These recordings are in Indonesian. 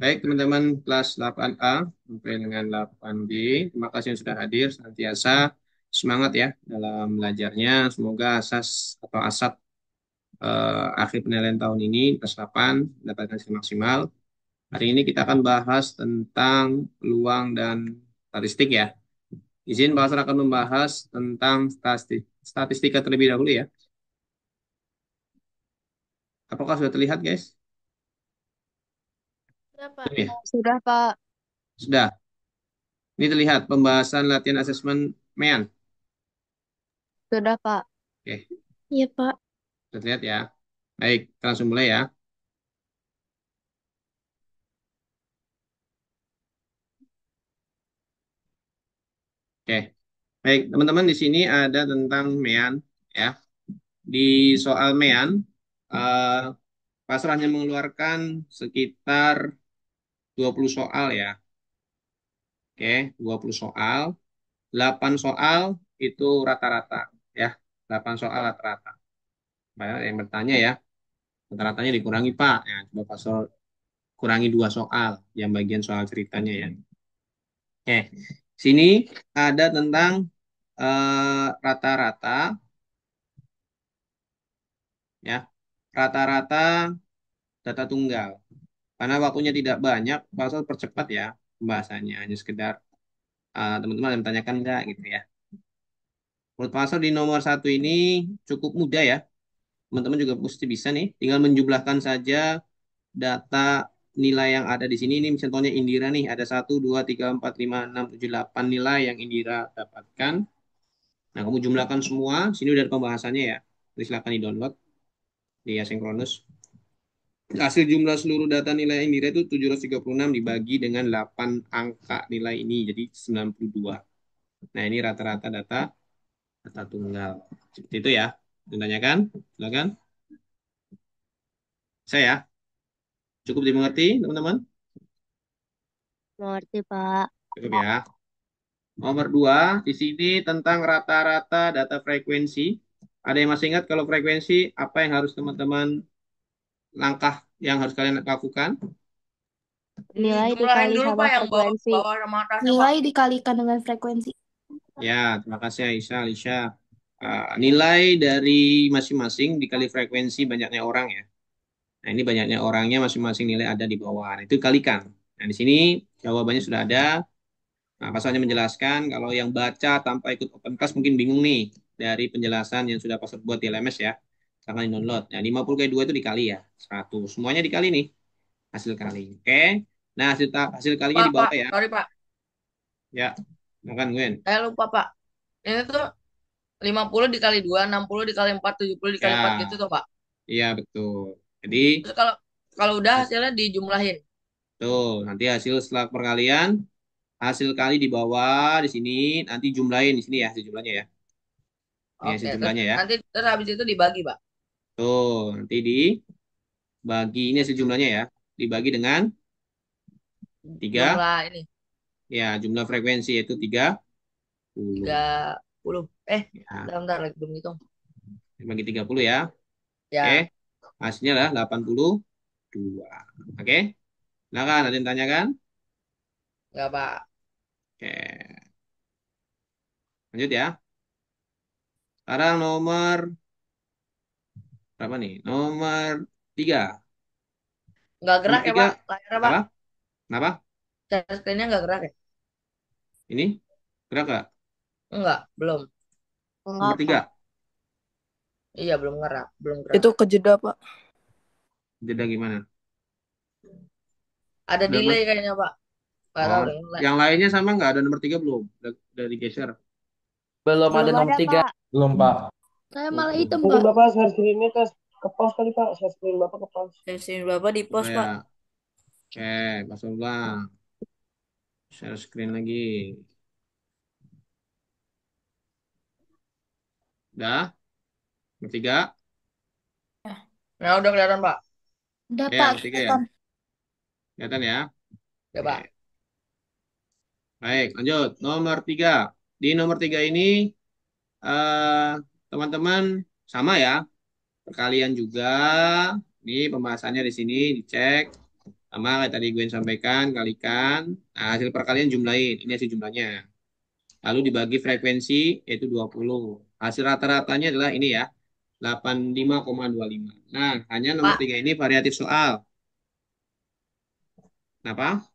Baik, teman-teman kelas 8A sampai dengan 8B. Terima kasih yang sudah hadir. Senantiasa semangat ya dalam belajarnya. Semoga asas atau asat akhir penilaian tahun ini, kelas 8, mendapatkan hasil maksimal. Hari ini kita akan bahas tentang peluang dan statistik ya. Izin Pak Asra akan membahas tentang statistika terlebih dahulu ya. Apakah sudah terlihat, guys? Sudah, Pak. Belum ya? Sudah, Pak. Sudah. Ini terlihat pembahasan latihan asesmen MEAN. Sudah, Pak. Oke, Iya, Pak. sudah terlihat ya. Baik, kita langsung mulai ya. Oke, baik teman-teman di sini ada tentang MEAN ya. Di soal MEAN, eh, Pasra hanya mengeluarkan sekitar 20 soal ya. Oke, 20 soal. 8 soal itu rata-rata ya. 8 soal rata-rata. Banyak yang bertanya ya, rata-ratanya dikurangi Pak. Ya, coba Pasra kurangi 2 soal yang bagian soal ceritanya ya. Oke, sini ada tentang rata-rata ya. Rata-rata data tunggal. Karena waktunya tidak banyak, Pasal percepat ya pembahasannya. Hanya sekedar teman-teman yang bertanyakan enggak gitu ya. Menurut Pasal di nomor satu ini cukup mudah ya. Teman-teman juga pasti bisa nih. Tinggal menjumlahkan saja data nilai yang ada di sini. Ini contohnya Indira nih. Ada 1, 2, 3, 4, 5, 6, 7, 8 nilai yang Indira dapatkan. Nah, kamu jumlahkan semua. Sini udah ada pembahasannya ya. Jadi silakan di-download di asynchronous. Hasil jumlah seluruh data nilai yang nilai itu 736 dibagi dengan 8 angka nilai ini, jadi 92. Nah, ini rata-rata data tunggal. Seperti itu ya. Ditanyakan, silakan. Saya cukup dimengerti, teman-teman? Mengerti, Pak. Cukup ya. Nomor 2, di sini tentang rata-rata data frekuensi. Ada yang masih ingat kalau frekuensi, apa yang harus teman-teman langkah yang harus kalian lakukan? Nilai Jumlahin dikali dulu sama Pak yang bawah, frekuensi. bawah sama atasnya Pak. Nilai dikalikan dengan frekuensi. Ya, terima kasih Aisyah, Alicia. Nilai dari masing-masing dikali frekuensi banyaknya orang ya. Nah, ini banyaknya orangnya masing-masing nilai ada di bawah. Nah, itu kalikan. Nah, di sini jawabannya sudah ada. Nah, pasalnya menjelaskan kalau yang baca tanpa ikut open class mungkin bingung nih dari penjelasan yang sudah pasal buat di LMS ya. Silahkan di-download. Nah, 50 kali 2 itu dikali ya. 100. Semuanya dikali nih. Hasil kali. Oke. Nah, hasil kalinya Pak, di Pak, bawah ya. sorry Pak. Ya. Makan Gwen. Saya lupa Pak. Ini tuh 50 dikali 2, 60 dikali 4, 70 dikali 4 gitu Ya, tuh Pak. iya betul. Jadi Terus kalau udah hasilnya dijumlahin. tuh, nanti hasil setelah perkalian, hasil kali di bawah di sini, nanti jumlahin di sini ya, hasil jumlahnya ya. Ini Oke, hasil terus jumlahnya ya. nanti terus habis itu dibagi Pak. Tuh, nanti dibagi ini hasil jumlahnya ya. Dibagi dengan 3 Jumlah ini ya, jumlah frekuensi yaitu 30. 30. Ya, Bentar lagi belum hitung. dibagi 30 ya. Oke, Ya, hasilnya adalah 82. Oke. Silakan, ada yang tanyakan? enggak Pak. Oke, lanjut ya. Sekarang nomor berapa nih? Nomor 3. Enggak Nomor gerak ya 3 Pak, layarnya Pak. apa? Kenapa? Share screen-nya enggak gerak ya? Ini gerak gak? Enggak, belum. Enggak, Nomor Pak. 3. Iya, belum gerak, belum gerak. Itu kejeda, Pak. Jeda gimana? Ada Berapa? delay kayaknya Pak. Enggak tahu Oh, deh. yang lainnya sama nggak? Ada nomor 3 belum? Udah digeser. Belum ada Belum nomor ada, tiga. Pak. Belum, Pak. Saya Oh, malah belum. hitam, Mungkin Pak. Bapak share screen-nya ke pause kali Pak, share screen Bapak ke pause. Sesi Bapak di Coba pos ya. Pak. Oke, Pak ulang. Share screen lagi. Udah? Nomor 3? Nah, udah kelihatan Pak. Udah, Ya, Pak. nomor 3 ya. Kelihatan. Kelihatan ya. Ya Pak. Oke. Baik, lanjut. Nomor 3. Di nomor 3 ini, eh, teman-teman sama ya. Perkalian juga. Ini pembahasannya di sini dicek. Sama kayak tadi gue sampaikan, kalikan. Nah, hasil perkalian jumlahin. Ini hasil jumlahnya. Lalu dibagi frekuensi, yaitu 20. Hasil rata-ratanya adalah ini ya, 85,25. Nah, hanya nomor Pak, 3 ini variatif soal. Kenapa?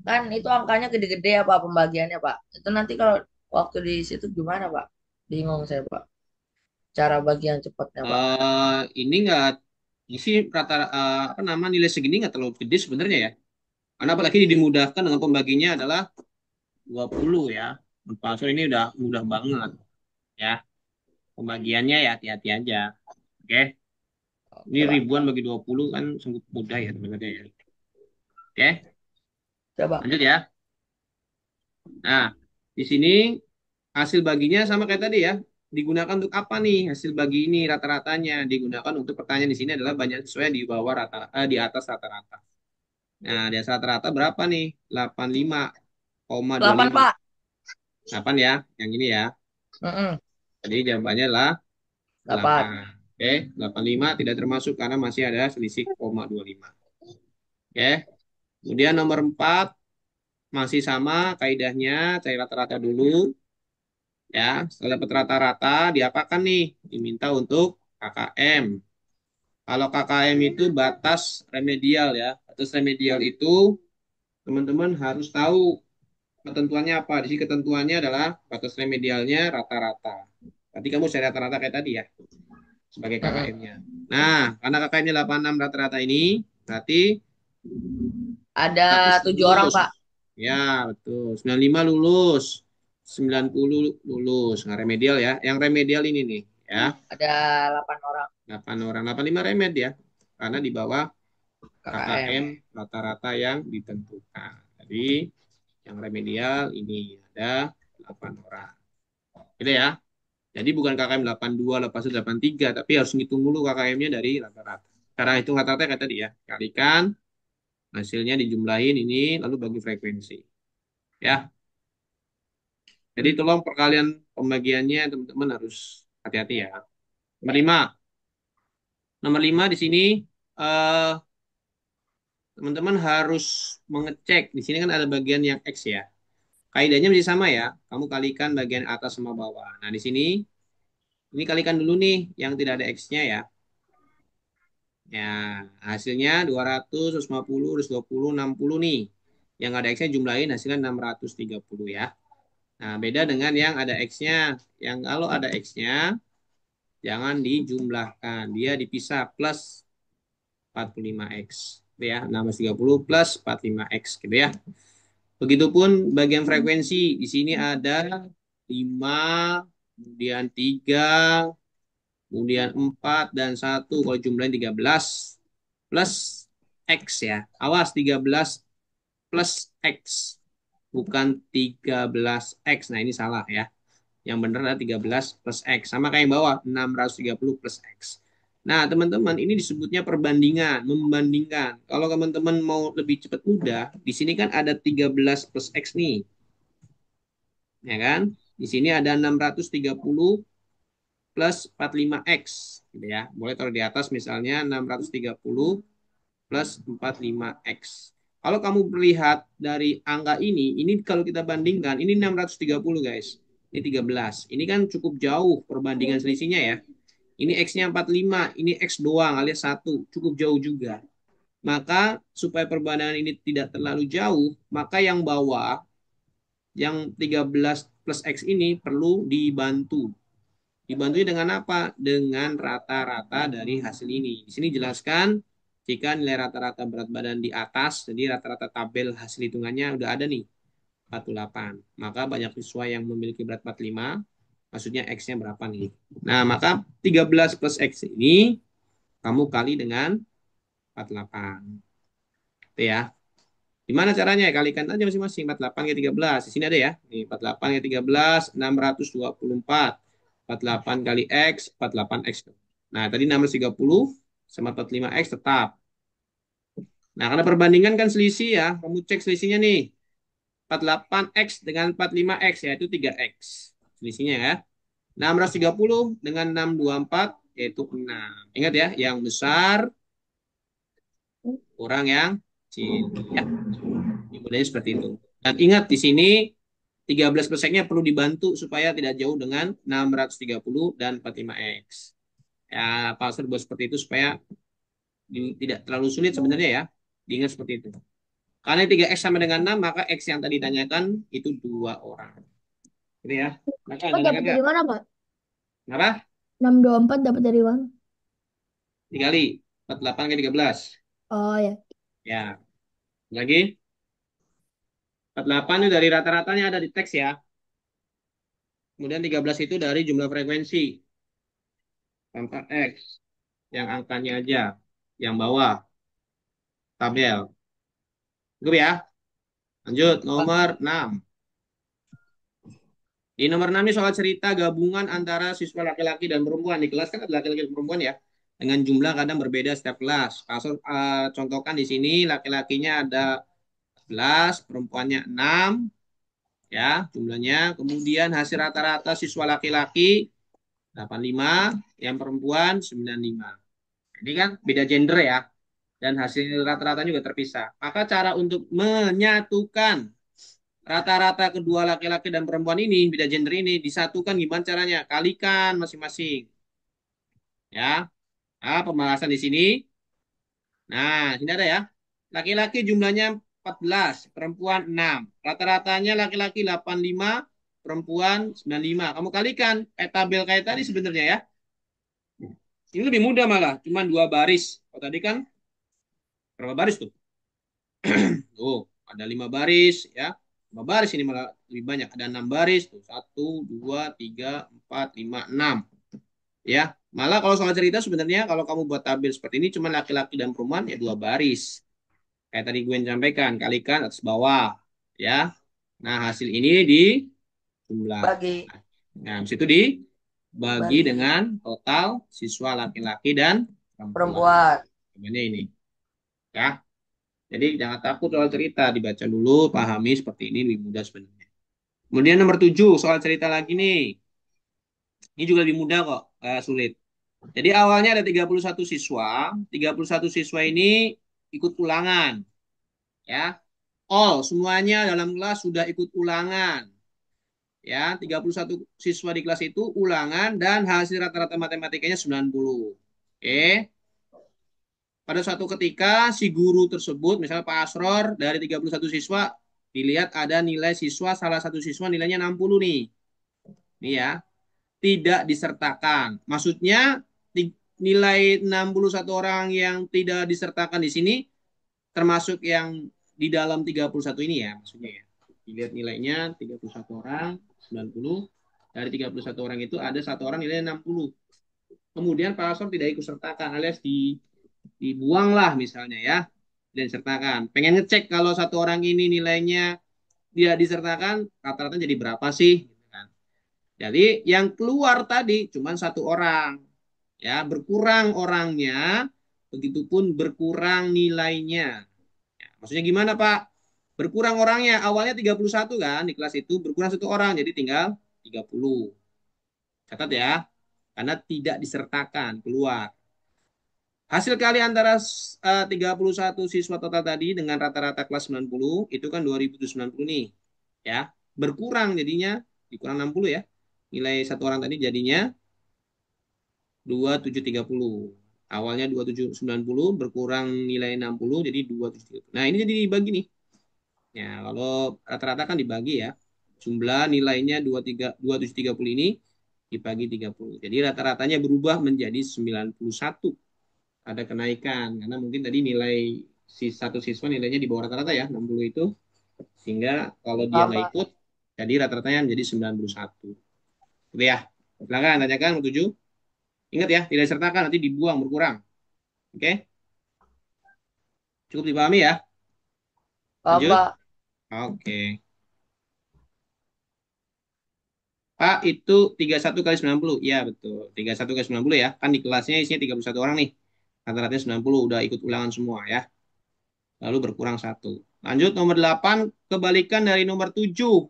kan itu angkanya gede-gede ya Pak pembagiannya Pak. Itu nanti kalau waktu di situ gimana Pak? Bingung saya Pak. Cara bagi yang cepatnya Pak. Ini enggak, ini sih apa nama nilai segini nggak terlalu gede sebenarnya ya. Karena apalagi dimudahkan dengan pembaginya adalah 20 ya. Palsu ini udah mudah banget ya. Pembagiannya ya hati-hati aja. Oke. Ini Oke Pak. ribuan bagi 20 kan sungguh mudah ya sebenarnya ya. Oke, Coba. lanjut ya. Nah, di sini hasil baginya sama kayak tadi ya. Digunakan untuk apa nih hasil bagi ini rata-ratanya? Digunakan untuk pertanyaan di sini adalah banyak siswa di bawah rata di atas rata-rata. Nah, di atas rata-rata berapa nih? 8 85,25. Pak. 8 ya, yang ini ya. Mm-mm. Jadi jawabannya adalah 8. 8. Oke, 85 tidak termasuk karena masih ada selisih 0,25. Oke. Kemudian nomor 4 masih sama kaidahnya, cari rata-rata dulu. Ya, setelah dapat rata-rata, diapakan nih? Diminta untuk KKM. Kalau KKM itu batas remedial ya. Batas remedial itu teman-teman harus tahu ketentuannya apa. Di sini ketentuannya adalah batas remedialnya rata-rata. Tadi kamu cari rata-rata kayak tadi ya, sebagai Mm-mm. KKM-nya. Nah, karena KKM-nya 86 rata-rata ini, berarti Ada harus 7 orang lulus. Pak. Ya, betul. 95 lulus. 90 lulus. Nggak remedial ya. Yang remedial ini nih, ya. Ada 8 orang 8 orang. 85 remed ya. Karena di bawah KKM. KKM rata-rata yang ditentukan. Jadi yang remedial ini ada 8 orang. Gitu ya. Jadi bukan KKM 82, lepas itu 83, tapi harus ngitung dulu KKM-nya dari rata-rata. Cara hitung rata-rata kayak tadi ya. Kalikan hasilnya dijumlahin ini lalu bagi frekuensi. Ya. Jadi tolong perkalian pembagiannya teman-teman harus hati-hati ya. Nomor 5. Nomor 5 di sini eh, teman-teman harus mengecek. Di sini kan ada bagian yang X ya. Kaidahnya masih sama ya. Kamu kalikan bagian atas sama bawah. Nah, di sini ini kalikan dulu nih yang tidak ada X-nya ya. Ya, hasilnya 200, 150, 120, 60 nih. Yang ada X-nya jumlahin hasilnya 630 ya. Nah, beda dengan yang ada X-nya. Yang kalau ada X-nya jangan dijumlahkan. Dia dipisah plus 45X. Gitu ya. 630 plus 45X gitu ya. Begitupun bagian frekuensi. Di sini ada 5, kemudian 3, kemudian 4, dan 1. Kalau jumlahnya 13 plus X ya. Awas 13 plus X. Bukan 13X. Nah ini salah ya. Yang benar adalah 13 plus X. Sama kayak yang bawah, 630 plus X. Nah, teman-teman, ini disebutnya perbandingan, membandingkan. Kalau teman-teman mau lebih cepat mudah, di sini kan ada 13 plus X nih. Ya kan? Di sini ada 630 plus 45X. Gitu ya. Boleh taruh di atas misalnya 630 plus 45X. Kalau kamu melihat dari angka ini kalau kita bandingkan, ini 630 guys. Ini 13. Ini kan cukup jauh perbandingan selisihnya ya. Ini X-nya 45, ini X doang alias 1. Cukup jauh juga. Maka supaya perbandingan ini tidak terlalu jauh, maka yang bawah, yang 13 plus X ini perlu dibantu. Dibantu dengan apa? Dengan rata-rata dari hasil ini. Di sini jelaskan jika nilai rata-rata berat badan di atas, jadi rata-rata tabel hasil hitungannya udah ada nih, 48. Maka banyak siswa yang memiliki berat 45, maksudnya X-nya berapa nih? Nah, maka 13 plus X ini kamu kali dengan 48. Itu ya. Gimana caranya? Kalikan aja masing-masing. 48 kali 13. Di sini ada ya. Nih, 48 kali 13, 624. 48 kali X, 48X. Nah, tadi 630 sama 45X tetap. Nah, karena perbandingan kan selisih ya. Kamu cek selisihnya nih. 48X dengan 45X, yaitu 3X. Selisihnya ya. 630 dengan 624, yaitu 6. Ingat ya, yang besar kurang yang kecil. Ya, modelnya seperti itu. Dan ingat di sini 13 persennya perlu dibantu supaya tidak jauh dengan 630 dan 45X. Ya, password buat seperti itu supaya tidak terlalu sulit sebenarnya ya. Diingat seperti itu. Karena 3X sama dengan 6, maka X yang tadi ditanyakan itu 2 orang. Gitu ya. Maka Oh, ada dapat dari mana, Pak? Kenapa? 624 dapat dari mana? Dikali 48 kali 13. Oh ya. Ya. Lagi 48 itu dari rata-ratanya ada di teks ya. Kemudian 13 itu dari jumlah frekuensi tanpa X. Yang angkanya aja. Yang bawah. Tabel. Cukup ya. Lanjut. Nomor 6. Di nomor 6 ini soal cerita gabungan antara siswa laki-laki dan perempuan. Di kelas kan ada laki-laki dan perempuan ya. Dengan jumlah kadang berbeda setiap kelas. Kasus contohkan di sini laki-lakinya ada 11, perempuannya 6 ya jumlahnya. Kemudian hasil rata-rata siswa laki-laki 85, yang perempuan 95. Ini kan beda gender ya. Dan hasil rata-rata juga terpisah. Maka cara untuk menyatukan rata-rata kedua laki-laki dan perempuan ini, beda gender ini, disatukan gimana caranya? Kalikan masing-masing. Ya, nah, pembahasan di sini. Nah, sini ada ya. Laki-laki jumlahnya 14, perempuan 6. Rata-ratanya laki-laki 85, perempuan 95. Kamu kalikan, tabel kayak tadi sebenarnya ya. Ini lebih mudah malah, cuma 2 baris. Kalau tadi kan berapa baris tuh? Tuh, ada 5 baris ya. 5 baris ini malah lebih banyak. Ada 6 baris tuh. 1, 2, 3, 4, 5, 6. Ya, malah kalau soal cerita sebenarnya kalau kamu buat tabel seperti ini cuma laki-laki dan perempuan ya 2 baris. Kayak tadi gue sampaikan, kalikan atas bawah. Ya, nah hasil ini di jumlah. Bagi Nah, habis itu dibagi bagi dengan total siswa laki-laki dan perempuan. perempuan. Sebenarnya ini. Ya, jadi jangan takut soal cerita, dibaca dulu, pahami seperti ini lebih mudah sebenarnya. Kemudian nomor 7, soal cerita lagi nih. Ini juga lebih mudah kok, sulit. Jadi awalnya ada 31 siswa, 31 siswa ini ikut ulangan. Ya, all semuanya dalam kelas sudah ikut ulangan. Ya, 31 siswa di kelas itu ulangan dan hasil rata-rata matematikanya 90. Oke. Pada suatu ketika si guru tersebut, misalnya Pak Asror, dari 31 siswa, dilihat ada nilai siswa, salah satu siswa nilainya 60 nih. Nih ya, tidak disertakan. Maksudnya nilai 61 orang yang tidak disertakan di sini termasuk yang di dalam 31 ini ya, maksudnya ya. Dilihat nilainya 31 orang, 90. Dari 31 orang itu ada 1 orang nilainya 60. Kemudian Pak Asror tidak ikut sertakan alias dibuang lah misalnya ya. Dan disertakan. Pengen ngecek kalau 1 orang ini nilainya dia disertakan, rata-rata jadi berapa sih? Gitu kan. Jadi yang keluar tadi cuma 1 orang. Ya, berkurang orangnya, begitupun berkurang nilainya. Ya, maksudnya gimana, Pak? Berkurang orangnya. Awalnya 31 kan di kelas itu, berkurang 1 orang jadi tinggal 30. Catat ya. Karena tidak disertakan keluar. Hasil kali antara 31 siswa total tadi dengan rata-rata kelas 90 itu kan 2090 nih. Ya, berkurang jadinya dikurang 60 ya. Nilai 1 orang tadi jadinya 2730. Awalnya 2790 berkurang nilai 60 jadi 2730. Nah, ini jadi dibagi nih. Ya, kalau rata-rata kan dibagi ya. Jumlah nilainya 2730 ini dibagi 30. Jadi rata-ratanya berubah menjadi 91. Ada kenaikan karena mungkin tadi nilai si satu siswa nilainya di bawah rata-rata ya 60 itu, sehingga kalau dia nggak Sama. ikut jadi rata-ratanya menjadi 91. Gitu ya. Silakan tanyakan mau 7. Ingat ya, tidak disertakan nanti dibuang berkurang. Oke, cukup dipahami ya. Paham, Lanjut. Pak. Oke. Pak, itu 31 kali 90. Iya, betul. 31 kali 90 ya. Kan di kelasnya isinya 31 orang nih. Rata-ratanya 90 udah ikut ulangan semua ya. Lalu berkurang 1. Lanjut nomor 8, kebalikan dari nomor 7.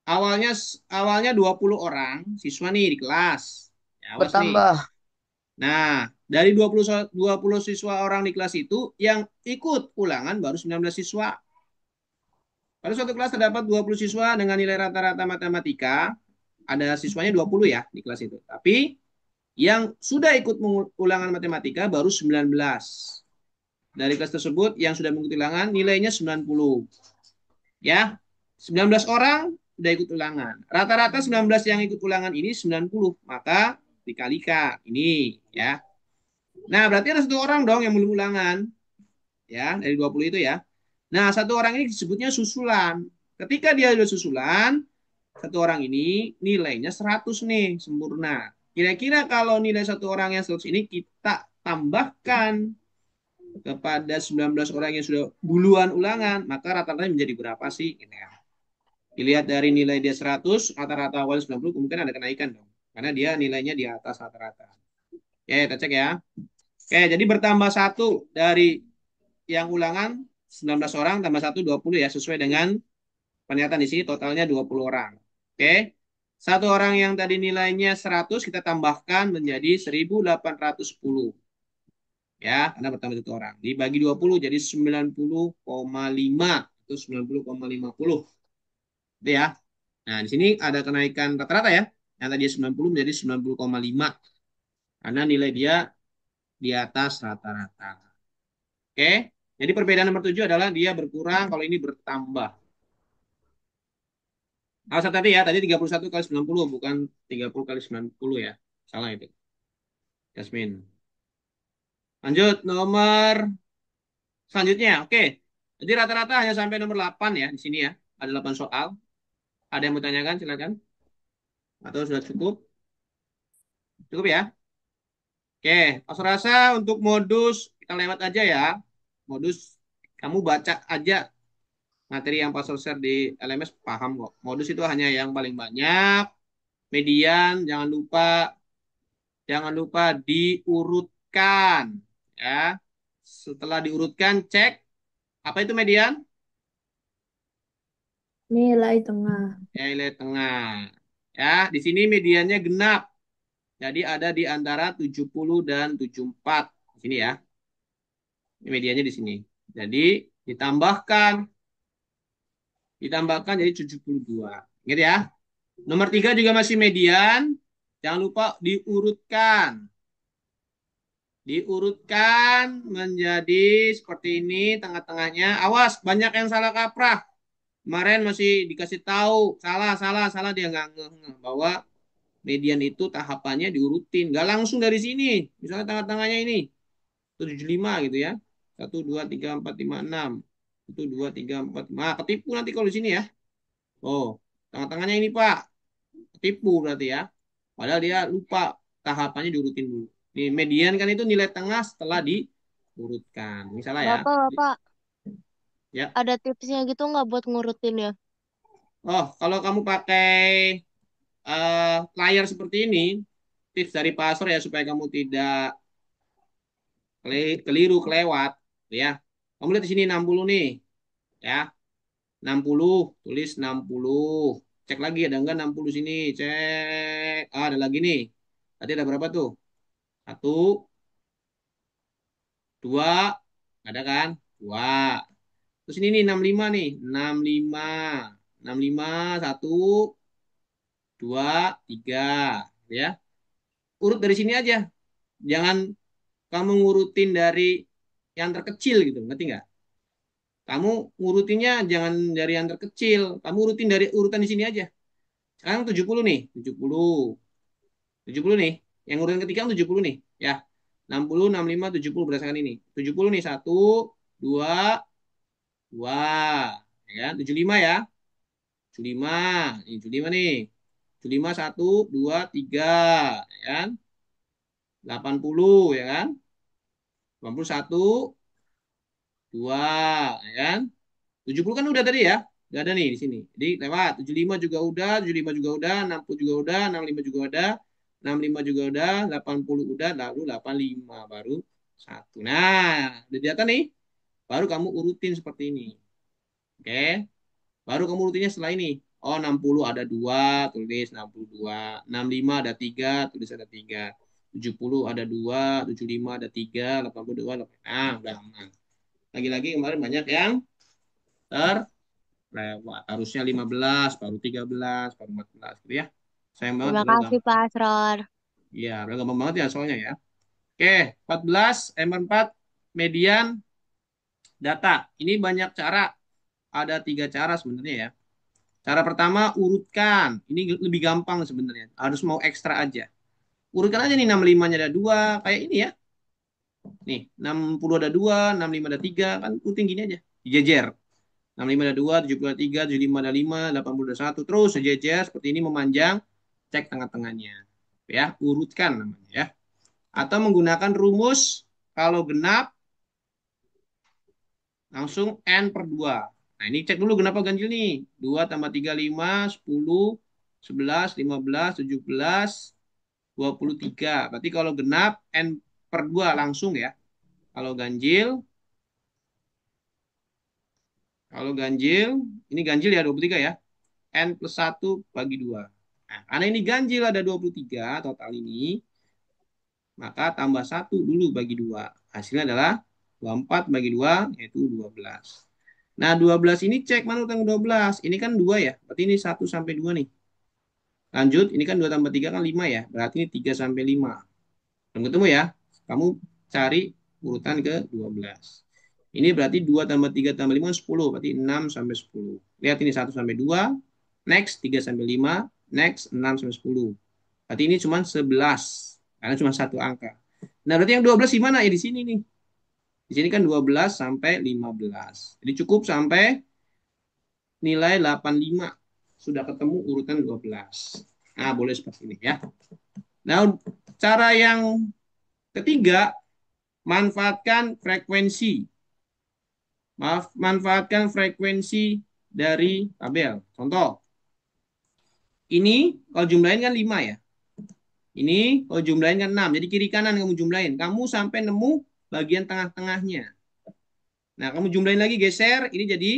Awalnya awalnya 20 orang siswa nih di kelas. Ya, awas nih. Bertambah. Nah, Dari 20 siswa orang di kelas itu, yang ikut ulangan baru 19 siswa. Pada suatu kelas terdapat 20 siswa dengan nilai rata-rata matematika, ada siswanya 20 ya di kelas itu. Tapi yang sudah ikut ulangan matematika baru 19. Dari kelas tersebut yang sudah mengikuti ulangan nilainya 90. Ya, 19 orang sudah ikut ulangan. Rata-rata 19 yang ikut ulangan ini 90. Maka dikalikan ini ya. Nah, berarti ada satu orang dong yang belum ulangan. Ya, dari 20 itu ya. Nah, satu orang ini disebutnya susulan. Ketika dia sudah susulan, satu orang ini nilainya 100 nih, sempurna. Kira-kira kalau nilai satu orang yang 100 ini kita tambahkan kepada 19 orang yang sudah duluan ulangan, maka rata-ratanya menjadi berapa sih? Ini ya. Dilihat dari nilai dia 100, rata-rata awal 90, mungkin ada kenaikan dong. Karena dia nilainya di atas rata-rata. Oke, kita cek ya. Oke, jadi bertambah satu dari yang ulangan 19 orang tambah satu 20 ya, sesuai dengan pernyataan di sini totalnya 20 orang. Oke. Satu orang yang tadi nilainya 100 kita tambahkan menjadi 1810. Ya, karena bertambah satu orang. Dibagi 20 jadi 90,5 atau 90,50. Itu ya. Nah, di sini ada kenaikan rata-rata ya. Yang tadi 90 menjadi 90,5 karena nilai dia di atas rata-rata. Oke. Jadi perbedaan nomor 7 adalah dia berkurang kalau ini bertambah. Alasan tadi ya, tadi 31 kali 90 bukan 30 kali 90 ya. Salah itu. Jasmine. Lanjut nomor selanjutnya. Oke. Jadi rata-rata hanya sampai nomor 8 ya di sini ya. Ada 8 soal. Ada yang mau tanyakan silakan. Atau sudah cukup? Cukup ya. Oke, Pas rasa untuk modus kita lewat aja ya. Modus kamu baca aja materi yang Pastor share di LMS paham kok. Modus itu hanya yang paling banyak. Median jangan lupa diurutkan ya. Setelah diurutkan cek apa itu median? Nilai tengah. Ya, nilai tengah. Ya, di sini mediannya genap. Jadi ada di antara 70 dan 74 di sini ya. Ini mediannya di sini. Jadi ditambahkan jadi 72. Ingat ya. Nomor 3 juga masih median. Jangan lupa diurutkan. Diurutkan menjadi seperti ini tengah-tengahnya. Awas, banyak yang salah kaprah. Kemarin masih dikasih tahu, salah dia nggak ngeh bahwa median itu tahapannya diurutin, nggak langsung dari sini. Misalnya tengah-tengahnya ini 75 gitu ya. 1, 2, 3, 4, 5, 6. 1, 2, 3, 4, 5. Ah, ketipu nanti kalau di sini ya. Oh, tengah-tengahnya ini Pak. Ketipu berarti ya. Padahal dia lupa tahapannya diurutin dulu. Nih, median kan itu nilai tengah setelah diurutkan. Ini salah ya. Bapak, Ya. ada tipsnya gitu nggak buat ngurutin ya? Oh, kalau kamu pakai layar seperti ini, tips dari pastor ya supaya kamu tidak keliru, kelewat. Ya. Kamu lihat di sini 60 nih. Ya. 60, tulis 60. Cek lagi ada enggak 60 sini. Cek. Ah, ada lagi nih. Tadi ada berapa tuh? 1, 2, ada kan? 2. Terus ini nih 65 nih. 65. 65, 1, 2, 3. Ya. Urut dari sini aja. Jangan kamu ngurutin dari yang terkecil gitu. Ngerti nggak? Kamu ngurutinnya jangan dari yang terkecil. Kamu urutin dari urutan di sini aja. Sekarang 70 nih. 70 nih. Yang urutan ketiga 70 nih. Ya. 60, 65, 70 berdasarkan ini. 70 nih. 1, 2, 2. Ya kan? 75 ya. 75. Ini 75 nih. 75, 1, 2, 3. Ya kan? 80 ya kan? 81, 2. Ya kan? 70 kan udah tadi ya. Udah ada nih di sini. Jadi lewat. 75 juga udah, 75 juga udah, 60 juga udah, 65 juga udah, 65 juga udah, 80 udah, lalu 85 baru satu. Nah, udah di atas nih. Baru kamu urutin seperti ini. Oke. Baru kamu urutinnya setelah ini. Oh, 60 ada 2, tulis 62. 65 ada 3, tulis ada 3. 70 ada 2, 75 ada 3, 82 ada. Nah, udah aman. Lagi-lagi kemarin banyak yang terlewat. Harusnya 15, baru 13, baru 14 gitu ya. Sayang banget Terima padahal kasih gampang. Pak Asror. Iya, padahal gampang banget ya soalnya ya. Oke, 14, M4, median, data. Ini banyak cara. Ada 3 cara sebenarnya ya. Cara pertama, urutkan. Ini lebih gampang sebenarnya. Harus mau ekstra aja. Urutkan aja nih 65-nya ada 2. Kayak ini ya. Nih, 60 ada 2, 65 ada 3. Kan urutin gini aja. Dijejer. 65 ada 2, 70 ada 3, 75 ada 5, 80 ada 1. Terus sejejer seperti ini memanjang. Cek tengah-tengahnya. Ya, urutkan namanya ya. Atau menggunakan rumus kalau genap langsung N per 2. Nah, ini cek dulu kenapa ganjil nih. 2 tambah 3, 5, 10, 11, 15, 17, 23. Berarti kalau genap N per 2 langsung ya. Kalau ganjil, kalau ganjil, ini ganjil ya 23 ya. N plus 1 bagi 2. Nah, karena ini ganjil ada 23 total ini, maka tambah 1 dulu bagi 2. Hasilnya adalah 24 bagi 2, yaitu 12. Nah, 12 ini cek mana utang 12. Ini kan 2 ya. Berarti ini 1 sampai 2 nih. Lanjut, ini kan 2 tambah 3 kan 5 ya. Berarti ini 3 sampai 5. Belum ketemu ya. Kamu cari urutan ke 12. Ini berarti 2 tambah 3 tambah 5 10. Berarti 6 sampai 10. Lihat ini 1 sampai 2. Next 3 sampai 5. Next 6 sampai 10. Berarti ini cuma 11. Karena cuma satu angka. Nah, berarti yang 12 gimana? Ya di sini nih. Di sini kan 12 sampai 15. Jadi cukup sampai nilai 85. Sudah ketemu urutan 12. Nah, boleh seperti ini ya. Nah, cara yang ketiga, manfaatkan frekuensi. Manfaatkan frekuensi dari tabel. Contoh, ini kalau jumlahin kan 5 ya. Ini kalau jumlahin kan 6. Jadi kiri kanan kamu jumlahin. Kamu sampai nemu bagian tengah-tengahnya. Nah, kamu jumlahin lagi geser, ini jadi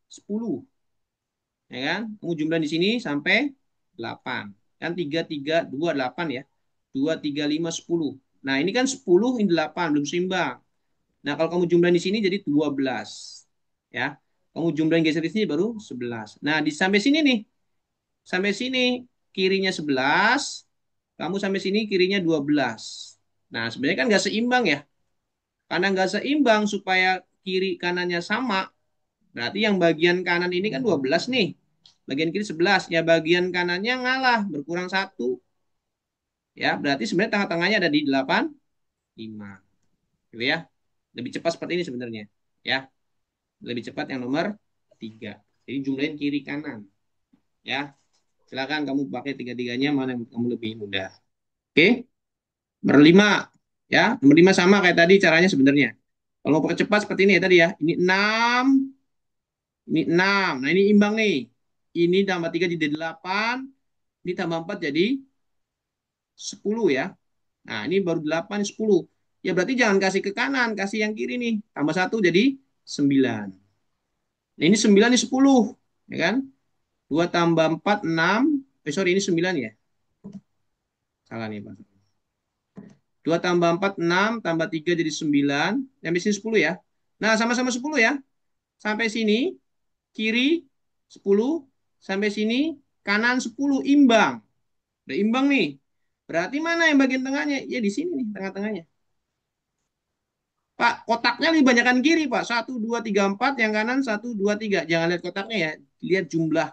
10. Ya kan? Kamu jumlahin di sini sampai 8. Kan 3, 3, 2, 8 ya. 2, 3, 5, 10. Nah, ini kan 10, ini 8, belum seimbang. Nah, kalau kamu jumlahin di sini jadi 12. Ya. Kamu jumlahin geser di sini baru 11. Nah, di sampai sini nih. Sampai sini kirinya 11, kamu sampai sini kirinya 12. Nah, sebenarnya kan nggak seimbang ya. Karena nggak seimbang supaya kiri kanannya sama, berarti yang bagian kanan ini kan 12 nih. Bagian kiri 11. Ya bagian kanannya ngalah, berkurang 1. Ya, berarti sebenarnya tengah-tengahnya ada di 8, 5. Gitu ya. Lebih cepat seperti ini sebenarnya. Ya, lebih cepat yang nomor 3. Jadi jumlahin kiri kanan. Ya, silakan kamu pakai tiga-tiganya mana yang kamu lebih mudah. Oke, berlima. Ya, nomor 5 sama kayak tadi caranya sebenarnya. Kalau mau pakai cepat seperti ini ya tadi ya. Ini 6, ini 6. Nah, ini imbang nih. Ini tambah 3 jadi 8, ini tambah 4 jadi 10 ya. Nah, ini baru 8, 10. Ya berarti jangan kasih ke kanan, kasih yang kiri nih. Tambah 1 jadi 9. Nah, ini 9, ini 10. Ya kan? 2 tambah 4, 6. Sorry, ini 9 ya. Salah nih, Pak. 2 tambah 4, 6. Tambah 3 jadi 9. Yang sini 10 ya. Nah, sama-sama 10 ya. Sampai sini, kiri 10. Sampai sini, kanan 10. Imbang. Udah imbang nih. Berarti mana yang bagian tengahnya? Ya di sini nih, tengah-tengahnya. Pak, kotaknya lebih banyakkan kiri, Pak. 1, 2, 3, 4. Yang kanan 1, 2, 3. Jangan lihat kotaknya ya. Lihat jumlah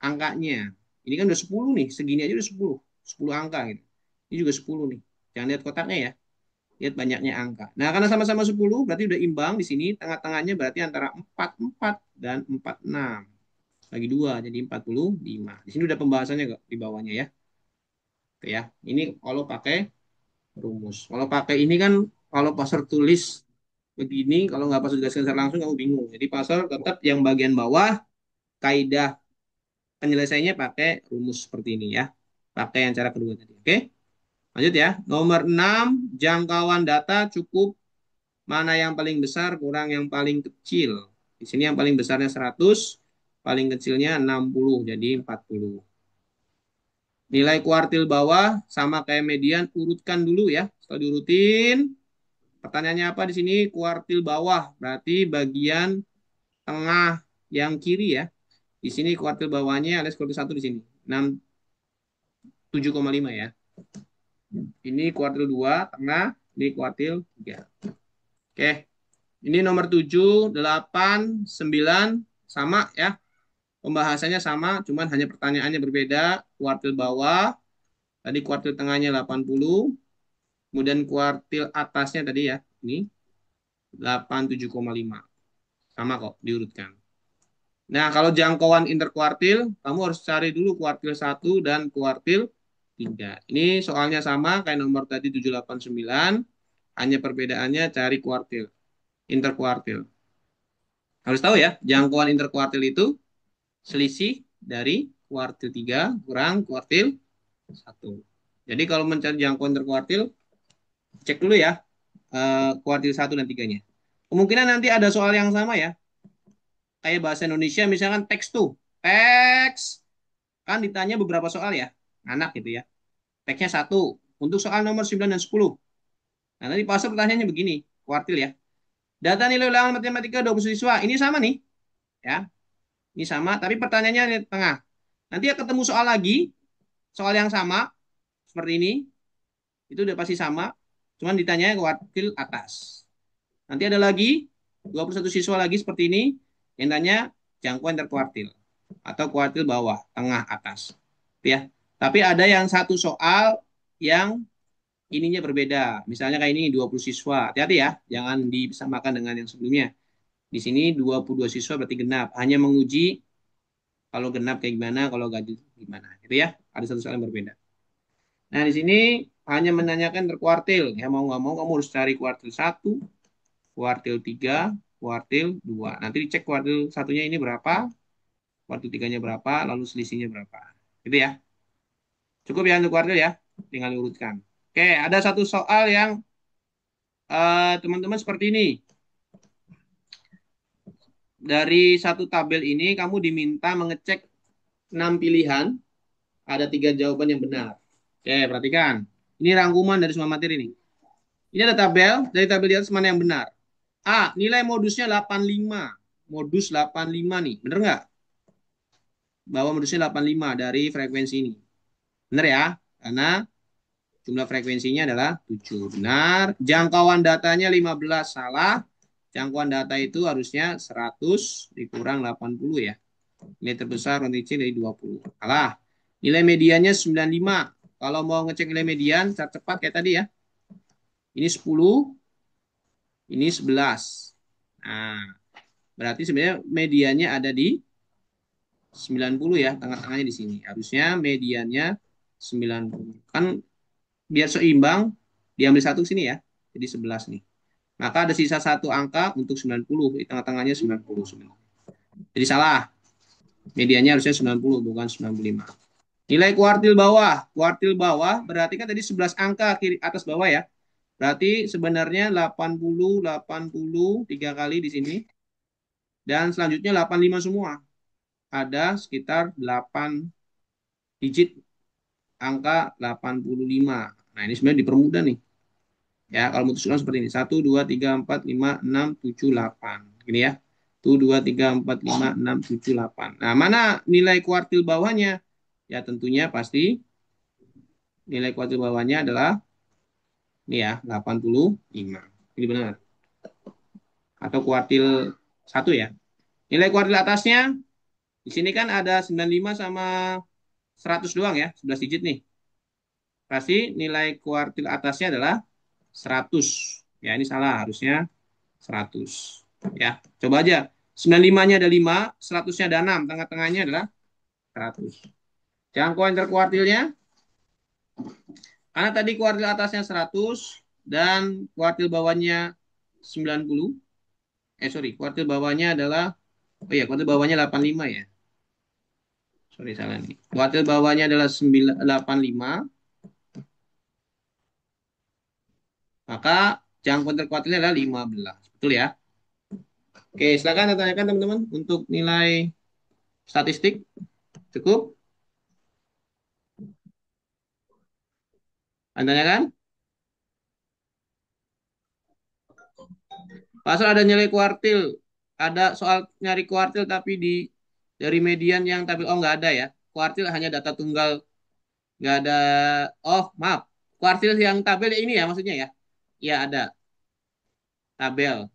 angkanya. Ini kan udah 10 nih. Segini aja udah 10. 10 angka gitu. Ini juga 10 nih. Jangan lihat kotaknya ya. Lihat banyaknya angka. Nah, karena sama-sama 10 berarti udah imbang di sini. Tengah-tengahnya berarti antara 4, 4 dan 4, 6. Bagi 2 jadi 45. Di sini udah pembahasannya kok di bawahnya ya. Oke ya. Ini kalau pakai rumus. Kalau pakai ini kan kalau pasar tulis begini, kalau nggak pasar jelaskan secara langsung kamu bingung. Jadi pasar tetap yang bagian bawah kaidah penyelesaiannya pakai rumus seperti ini ya. Pakai yang cara kedua tadi. Oke? Lanjut ya. Nomor 6, jangkauan data cukup mana yang paling besar kurang yang paling kecil. Di sini yang paling besarnya 100, paling kecilnya 60 jadi 40. Nilai kuartil bawah sama kayak median, urutkan dulu ya. Setelah diurutin, pertanyaannya apa di sini? Kuartil bawah, berarti bagian tengah yang kiri ya. Di sini kuartil bawahnya alias kuartil 1 di sini. 7,5 ya. Ini kuartil 2 tengah, ini kuartil 3. Oke. Ini nomor 7, 8, 9 sama ya. Pembahasannya sama, cuman hanya pertanyaannya berbeda. Kuartil bawah, tadi kuartil tengahnya 80, kemudian kuartil atasnya tadi ya, ini 87,5. Sama kok, diurutkan. Nah, kalau jangkauan interkuartil, kamu harus cari dulu kuartil 1 dan kuartil 3. Ini soalnya sama kayak nomor tadi 789, hanya perbedaannya cari kuartil, interkuartil. Harus tahu ya, jangkauan interkuartil itu selisih dari kuartil 3 kurang kuartil 1. Jadi kalau mencari jangkauan interkuartil, cek dulu ya kuartil 1 dan 3-nya. Kemungkinan nanti ada soal yang sama ya. Kayak bahasa Indonesia misalkan teks tuh. Teks kan ditanya beberapa soal ya. Anak gitu ya. Teksnya satu. Untuk soal nomor 9 dan 10. Nah, nanti pas pertanyaannya begini. Kuartil ya. Data nilai ulangan matematika 20 siswa. Ini sama nih. Ya. Ini sama. Tapi pertanyaannya di tengah. Nanti ya ketemu soal lagi. Soal yang sama. Seperti ini. Itu udah pasti sama. Cuman ditanya kuartil atas. Nanti ada lagi 21 siswa lagi seperti ini yang tanya jangkauan interkuartil atau kuartil bawah, tengah, atas. Ya. Tapi ada yang satu soal yang ininya berbeda. Misalnya kayak ini 20 siswa. Hati-hati ya, jangan disamakan dengan yang sebelumnya. Di sini 22 siswa berarti genap. Hanya menguji kalau genap kayak gimana, kalau ganjil gimana. Gitu ya. Ada satu soal yang berbeda. Nah, di sini hanya menanyakan terkuartil. Ya, mau nggak mau kamu harus cari kuartil 1, kuartil 3, kuartil 2. Nanti dicek kuartil satunya ini berapa, kuartil 3-nya berapa, lalu selisihnya berapa. Gitu ya. Cukup ya untuk kuartil ya. Tinggal diurutkan. Oke, ada satu soal yang teman-teman seperti ini. Dari satu tabel ini kamu diminta mengecek 6 pilihan, ada 3 jawaban yang benar. Oke, perhatikan. Ini rangkuman dari semua materi ini. Ini ada tabel, dari tabel di atas mana yang benar. A, nilai modusnya 85. Modus 85 nih, bener nggak? Bahwa modusnya 85 dari frekuensi ini. Bener ya? Karena jumlah frekuensinya adalah 7. Benar. Jangkauan datanya 15. Salah. Jangkauan data itu harusnya 100 dikurang 80 ya. Nilai terbesar nanti C dari 20. Salah. Nilai mediannya 95. Kalau mau ngecek nilai median, cara cepat kayak tadi ya. Ini 10, ini 11. Nah, berarti sebenarnya mediannya ada di 90 ya, tengah-tengahnya di sini. Harusnya mediannya 90. Kan biar seimbang, diambil satu sini ya. Jadi 11 nih. Maka ada sisa satu angka untuk 90. Di tengah-tengahnya 90 sebenarnya. Jadi salah. Mediannya harusnya 90, bukan 95. Nilai kuartil bawah. Kuartil bawah berarti kan tadi 11 angka kiri atas bawah ya. Berarti sebenarnya 80, 80, 3 kali di sini. Dan selanjutnya 85 semua. Ada sekitar 8 digit angka 85. Nah, ini sebenarnya dipermudah nih. Ya, kalau mutuskan seperti ini. 1, 2, 3, 4, 5, 6, 7, 8. Gini ya. 1, 2, 3, 4, 5, 6, 7, 8. Nah, mana nilai kuartil bawahnya? Ya, tentunya pasti nilai kuartil bawahnya adalah ini ya, 85. Ini benar. Atau kuartil 1 ya. Nilai kuartil atasnya, di sini kan ada 95 sama 100 doang ya. 11 digit nih. Pasti nilai kuartil atasnya adalah 100. Ya, ini salah. Harusnya 100. Ya, coba aja. 95-nya ada 5, 100-nya ada 6, tengah-tengahnya adalah 100. Jangkauan terkuartilnya, karena tadi kuartil atasnya 100 dan kuartil bawahnya 90. Sorry, kuartil bawahnya adalah, oh iya, kuartil bawahnya 85 ya. Sorry, salah nih. Kuartil bawahnya adalah 85, maka jangkauan terkuartilnya adalah 15. Betul ya? Oke, silakan tanyakan teman-teman untuk nilai statistik. Cukup? Tanya kan? Pasal ada nilai kuartil. Ada soal nyari kuartil tapi dari median yang tapi oh nggak ada ya. Kuartil hanya data tunggal, nggak ada. Oh maaf, kuartil yang tabel ini ya maksudnya ya. Ya ada tabel.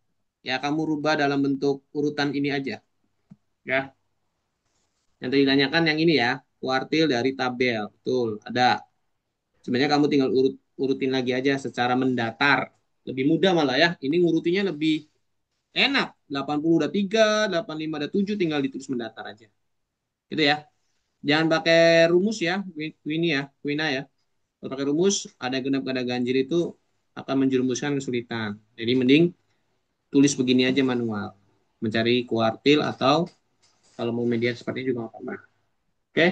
Ya kamu rubah dalam bentuk urutan ini aja. Ya. Yang tadi ditanyakan yang ini ya, kuartil dari tabel. Betul, ada. Sebenarnya kamu tinggal urutin lagi aja secara mendatar. Lebih mudah malah ya. Ini ngurutinnya lebih enak. 80 udah 3, 85 udah 7, tinggal ditulis mendatar aja. Gitu ya. Jangan pakai rumus ya, Winnie ya, Wina ya. Kalau pakai rumus, ada genap ada ganjil itu akan menjerumuskan kesulitan. Jadi mending tulis begini aja manual. Mencari kuartil atau kalau mau median seperti ini juga nggak apa-apa. Oke,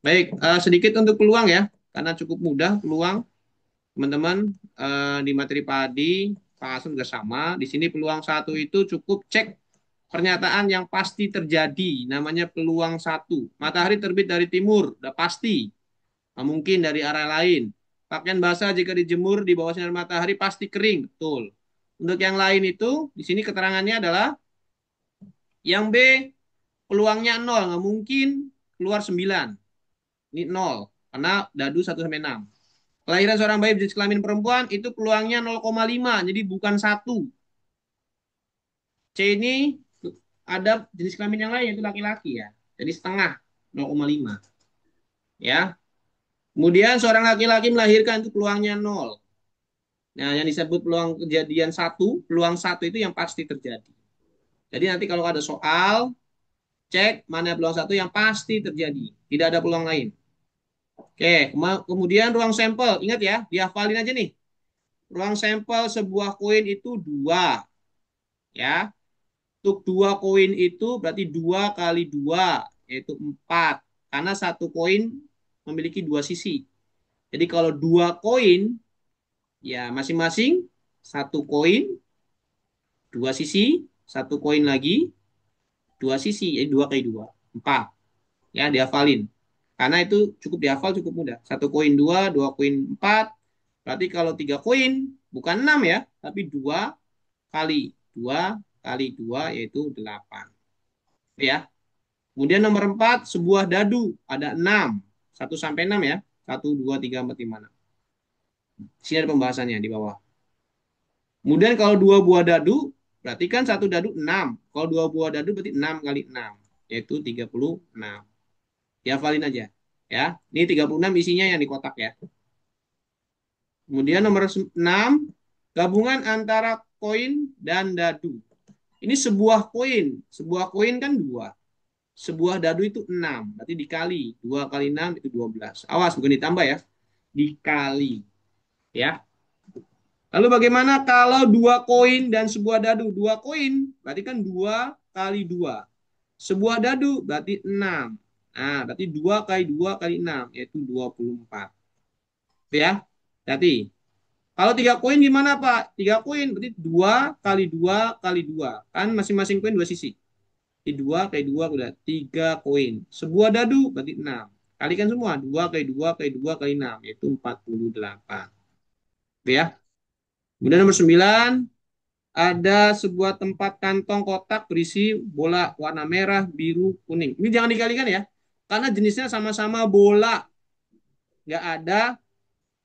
baik. Sedikit untuk peluang ya, karena cukup mudah peluang teman-teman di materi padi, Pak Asun juga sama. Di sini peluang satu itu cukup cek pernyataan yang pasti terjadi, namanya peluang satu. Matahari terbit dari timur, udah pasti. Nah, mungkin dari arah lain. Pakaian basah jika dijemur di bawah sinar matahari pasti kering, betul. Untuk yang lain itu, di sini keterangannya adalah yang B, peluangnya 0, nggak mungkin keluar 9. Ini 0, karena dadu 1 sampai 6. Kelahiran seorang bayi jenis kelamin perempuan itu peluangnya 0,5, jadi bukan 1. C ini ada jenis kelamin yang lain yaitu laki-laki ya. Jadi setengah 0,5 ya. Kemudian seorang laki-laki melahirkan itu peluangnya 0. Nah, yang disebut peluang kejadian 1, peluang 1 itu yang pasti terjadi. Jadi nanti kalau ada soal, cek mana peluang 1 yang pasti terjadi. Tidak ada peluang lain. Oke, kemudian ruang sampel. Ingat ya, dihafalin aja nih. Ruang sampel sebuah koin itu 2. Ya, untuk 2 koin itu berarti 2 kali 2, yaitu 4. Karena satu koin memiliki 2 sisi. Jadi kalau 2 koin, ya masing-masing satu koin, 2 sisi, satu koin lagi, 2 sisi, jadi 2 kali 2, 4. Ya, dihafalin. Karena itu cukup dihafal, cukup mudah. Satu koin 2, 2 koin 4. Berarti kalau 3 koin, bukan 6 ya, tapi 2 kali 2 kali 2, yaitu 8. Ya. Kemudian nomor 4, sebuah dadu. Ada 6. 1 sampai 6 ya. 1, 2, 3, 4, 5, 6. Sini ada pembahasannya di bawah. Kemudian kalau 2 buah dadu, berarti kan 1 dadu 6. Kalau 2 buah dadu berarti 6 kali 6. Yaitu 36. Dihafalin aja. Ya, ini 36 isinya yang di kotak ya. Kemudian nomor 6, gabungan antara koin dan dadu. Ini sebuah koin. Sebuah koin kan 2. Sebuah dadu itu 6. Berarti dikali. 2 kali 6 itu 12. Awas, bukan ditambah ya. Dikali. Ya. Lalu bagaimana kalau 2 koin dan sebuah dadu? 2 koin berarti kan 2 kali 2. Sebuah dadu berarti 6. Nah, berarti 2 kali 2 kali 6, yaitu 24. Ya. Berarti kalau 3 koin gimana Pak? 3 koin berarti 2 kali 2 kali 2. Kan masing-masing koin 2 sisi. Di 2 kali 2 udah 3 koin. Sebuah dadu berarti 6. Kalikan semua. 2 kali 2 kali 2 kali 6. Yaitu 48. Ya. Kemudian nomor 9. Ada sebuah tempat kantong kotak berisi bola warna merah, biru, kuning. Ini jangan dikalikan ya. Karena jenisnya sama-sama bola. Nggak ada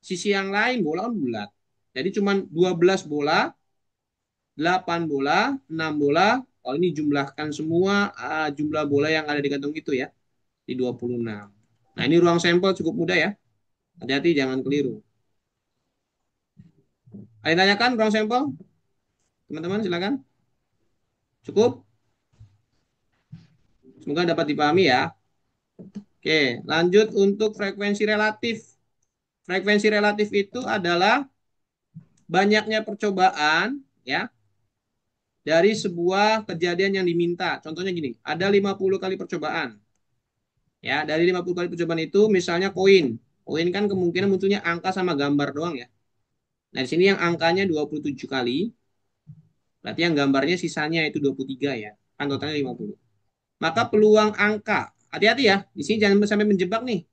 sisi yang lain. Bola kan bulat. Jadi cuma 12 bola, 8 bola, 6 bola. Kalau ini jumlahkan semua jumlah bola yang ada di kantong itu ya. Di 26. Nah ini ruang sampel cukup mudah ya. Hati-hati jangan keliru. Ada yang tanyakan ruang sampel? Teman-teman silakan. Cukup? Semoga dapat dipahami ya. Oke, lanjut untuk frekuensi relatif. Frekuensi relatif itu adalah banyaknya percobaan ya dari sebuah kejadian yang diminta. Contohnya gini, ada 50 kali percobaan. Ya, dari 50 kali percobaan itu misalnya koin. Koin kan kemungkinan munculnya angka sama gambar doang ya. Nah, di sini yang angkanya 27 kali, berarti yang gambarnya sisanya itu 23 ya. Kan totalnya 50. Maka peluang angka, hati-hati ya, di sini jangan sampai menjebak nih.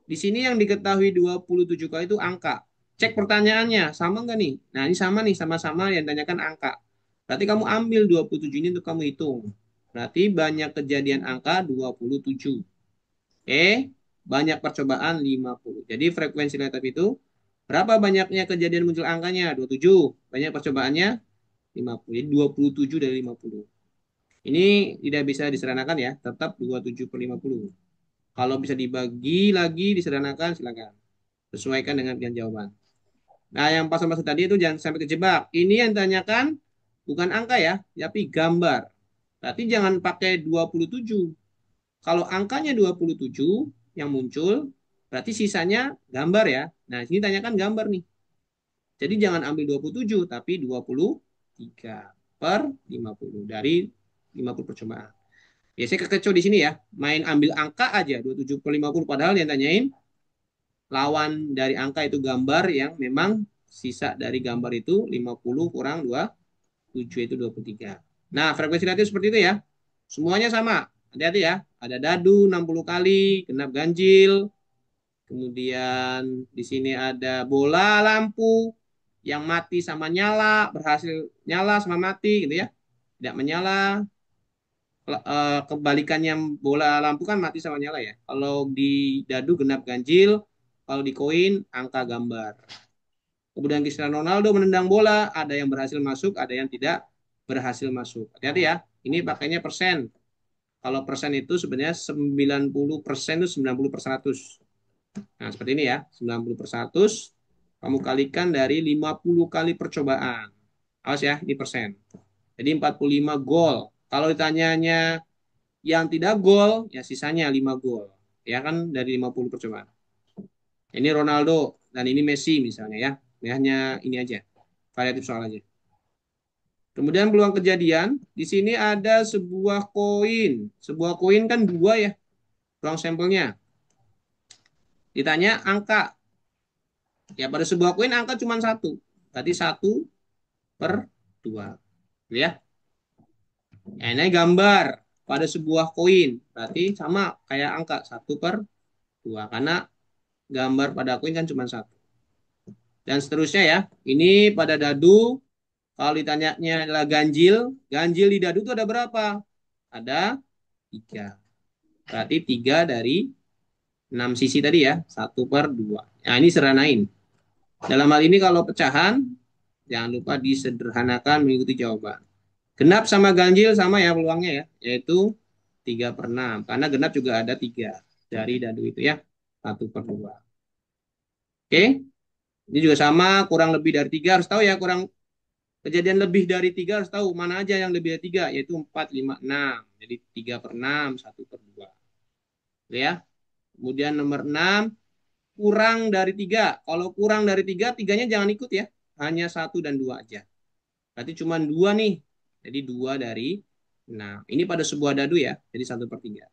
Di sini yang diketahui 27 kali itu angka. Cek pertanyaannya, sama nggak nih? Nah, ini sama nih, sama-sama yang tanyakan angka. Berarti kamu ambil 27 ini untuk kamu hitung. Berarti banyak kejadian angka 27. Oke, banyak percobaan 50. Jadi frekuensi relatif itu berapa banyaknya kejadian muncul angkanya? 27. Banyak percobaannya 50. Jadi 27 dari 50. Ini tidak bisa disederhanakan ya, tetap 27 per 50. Kalau bisa dibagi lagi, disederhanakan, silakan. Sesuaikan dengan pilihan jawaban. Nah, yang pasal-pasal tadi itu jangan sampai kejebak. Ini yang ditanyakan bukan angka ya, tapi gambar. Berarti jangan pakai 27. Kalau angkanya 27 yang muncul, berarti sisanya gambar ya. Nah, sini tanyakan gambar nih. Jadi jangan ambil 27, tapi 23 per 50 dari 50 percobaan. Biasanya kekecoh di sini ya, main ambil angka aja 27 per 50, padahal yang tanyain lawan dari angka itu gambar yang memang sisa dari gambar itu 50 kurang 27 itu 23. Nah, frekuensi relatif seperti itu ya. Semuanya sama. Hati-hati ya. Ada dadu 60 kali, genap ganjil. Kemudian di sini ada bola lampu yang mati sama nyala, berhasil nyala sama mati gitu ya. Tidak menyala. Kebalikannya bola lampu kan mati sama nyala ya. Kalau di dadu genap ganjil, kalau di koin angka gambar. Kemudian Cristiano Ronaldo menendang bola, ada yang berhasil masuk, ada yang tidak berhasil masuk. Hati-hati ya, ini pakainya persen. Kalau persen itu sebenarnya 90% itu 90 per 100. Nah, seperti ini ya, 90 per 100. Kamu kalikan dari 50 kali percobaan. Awas ya, ini persen. Jadi 45 gol. Kalau ditanyanya yang tidak gol, ya sisanya 5 gol. Ya kan dari 50 percobaan. Ini Ronaldo dan ini Messi misalnya ya. Ini hanya ini aja. Variatif soal aja. Kemudian peluang kejadian, di sini ada sebuah koin. Sebuah koin kan dua ya, ruang sampelnya. Ditanya angka. Ya pada sebuah koin angka cuma satu. Tadi 1/2. Ya. Ya, ini gambar pada sebuah koin. Berarti sama kayak angka 1/2. Karena gambar pada koin kan cuma satu. Dan seterusnya ya. Ini pada dadu. Kalau ditanyanya adalah ganjil. Ganjil di dadu itu ada berapa? Ada 3. Berarti 3 dari 6 sisi tadi ya. 1/2. Nah ini seranain. Dalam hal ini kalau pecahan, jangan lupa disederhanakan mengikuti jawaban. Genap sama ganjil sama ya peluangnya ya. Yaitu 3/6. Karena genap juga ada 3 dari dadu itu ya. 1/2. Oke. Ini juga sama, kurang lebih dari 3 harus tahu ya. Kejadian lebih dari 3 harus tahu mana aja yang lebih dari 3. Yaitu 4, 5, 6. Jadi 3/6, 1/2. Ya. Kemudian nomor 6, kurang dari 3. Kalau kurang dari 3, tiganya jangan ikut ya. Hanya 1 dan 2 aja. Berarti cuma 2 nih. Jadi 2 dari 6. Ini pada sebuah dadu ya. Jadi 1/3.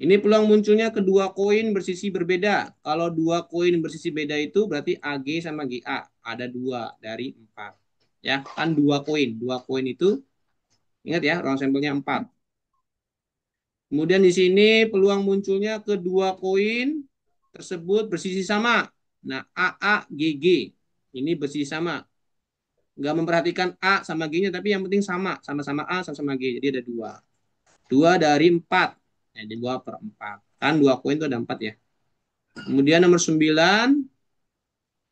Ini peluang munculnya kedua koin bersisi berbeda. Kalau dua koin bersisi beda itu berarti AG sama GA. Ada 2 dari 4. Ya, kan 2 koin. 2 koin itu, ingat ya, ruang sampelnya 4. Kemudian di sini peluang munculnya kedua koin tersebut bersisi sama. Nah, AA, GG. Ini bersisi sama. Nggak memperhatikan A sama G-nya, tapi yang penting sama. Sama-sama A, sama-sama G. Jadi ada 2. 2 dari 4. Jadi 2/4. Kan 2 koin itu ada 4 ya. Kemudian nomor 9.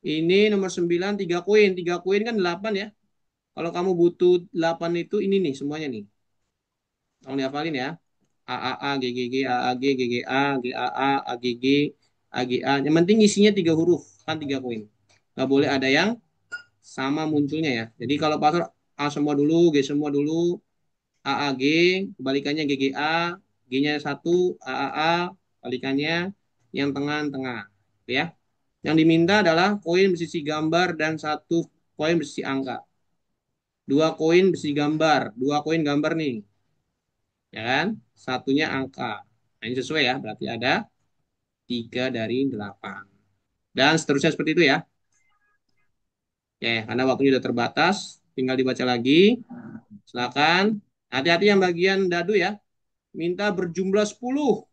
Ini nomor 9, 3 koin. 3 koin kan 8 ya. Kalau kamu butuh 8 itu ini nih semuanya nih. Tolong dihafalin ya. AAA, GGG, AAG, GGA, GAA, AGG, AGA. Yang penting isinya 3 huruf. Kan 3 koin. Nggak boleh ada yang sama munculnya ya. Jadi kalau pasal A semua dulu, G semua dulu, AAG, kebalikannya GGA, G-nya 1, AAA, kebalikannya yang tengah-tengah. Ya. Yang diminta adalah koin bersisi gambar dan 1 koin bersisi angka. 2 koin bersisi gambar, 2 koin gambar nih. Ya kan? Satunya angka. Nah, ini sesuai ya, berarti ada 3 dari 8. Dan seterusnya seperti itu ya. Ya, karena waktunya sudah terbatas, tinggal dibaca lagi. Silakan. Hati-hati yang bagian dadu ya. Minta berjumlah 10.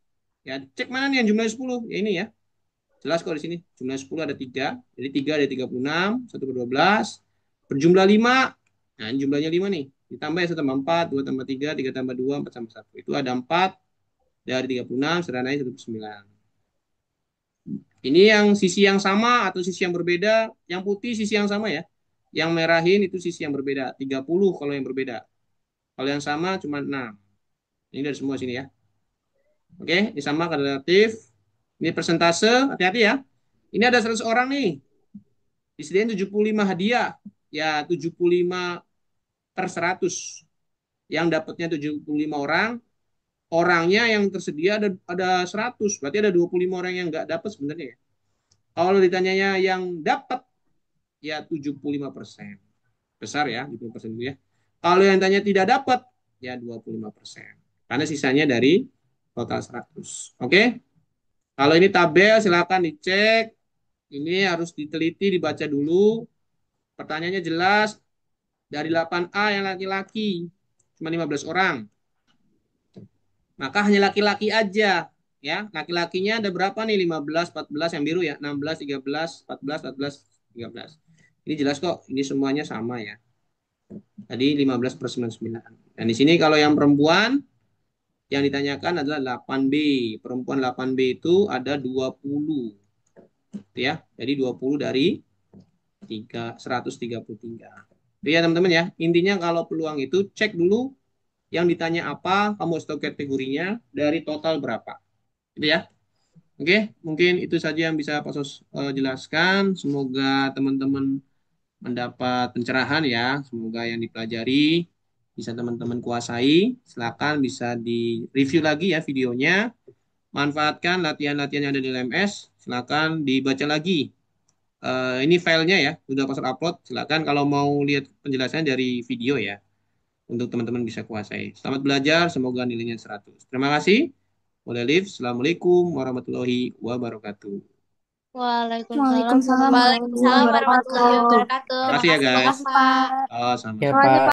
Ya, cek mana nih yang jumlahnya 10? Ya ini ya. Jelas kok di sini. Jumlahnya 10 ada 3. Jadi 3 ada 36, 1 per 12. Berjumlah 5. Nah, ini jumlahnya 5 nih. Ditambah ya 1 tambah 4, 2 tambah 3, 3 tambah 2, 4 tambah 1. Itu ada 4 dari 36, sederhananya 1 per 9. Ini yang sisi yang sama atau sisi yang berbeda. Yang putih sisi yang sama ya. Yang merahin itu sisi yang berbeda. 30 kalau yang berbeda. Kalau yang sama cuma 6. Ini dari semua sini ya. Oke, ini sama relatif. Ini persentase, hati-hati ya. Ini ada 100 orang nih. Disediain 75 hadiah. Ya, 75 per 100. Yang dapatnya 75 orang. Orangnya yang tersedia ada 100. Berarti ada 25 orang yang nggak dapat sebenarnya ya. Kalau ditanyanya yang dapat, ya 75%. Besar ya, 70% itu ya. Kalau yang tanya tidak dapat, ya 25%. Karena sisanya dari total 100. Oke? Kalau ini tabel, silakan dicek. Ini harus diteliti, dibaca dulu. Pertanyaannya jelas. Dari 8A yang laki-laki, cuma 15 orang. Maka hanya laki-laki aja. Ya, laki-lakinya ada berapa nih? 15, 14 yang biru ya. 16, 13, 14, 14, 13. Ini jelas kok. Ini semuanya sama ya. Tadi 15 per 99. Dan di sini kalau yang perempuan, yang ditanyakan adalah 8B. Perempuan 8B itu ada 20. Ya, jadi 20 dari 133. Itu ya teman-teman ya. Intinya kalau peluang itu cek dulu yang ditanya apa, kamu harus tahu kategorinya, dari total berapa. Gitu ya. Oke, mungkin itu saja yang bisa Pak Sos jelaskan. Semoga teman-teman mendapat pencerahan ya. Semoga yang dipelajari bisa teman-teman kuasai. Silakan bisa di-review lagi ya videonya. Manfaatkan latihan-latihan yang ada di LMS. Silakan dibaca lagi. Ini filenya ya, sudah pasal upload. Silakan kalau mau lihat penjelasannya dari video ya. Untuk teman-teman bisa kuasai. Selamat belajar, semoga nilainya 100. Terima kasih. Boleh live. Assalamualaikum warahmatullahi wabarakatuh. Waalaikumsalam Waalaikumsalam warahmatullahi warahmatullahi Waalaikumsalam warahmatullahi wabarakatuh. wabarakatuh. wabarakatuh. Terima Terima kasih ya kasih guys. Pak. Oh, sama. Ya, Terima kasih, Pak. Pak.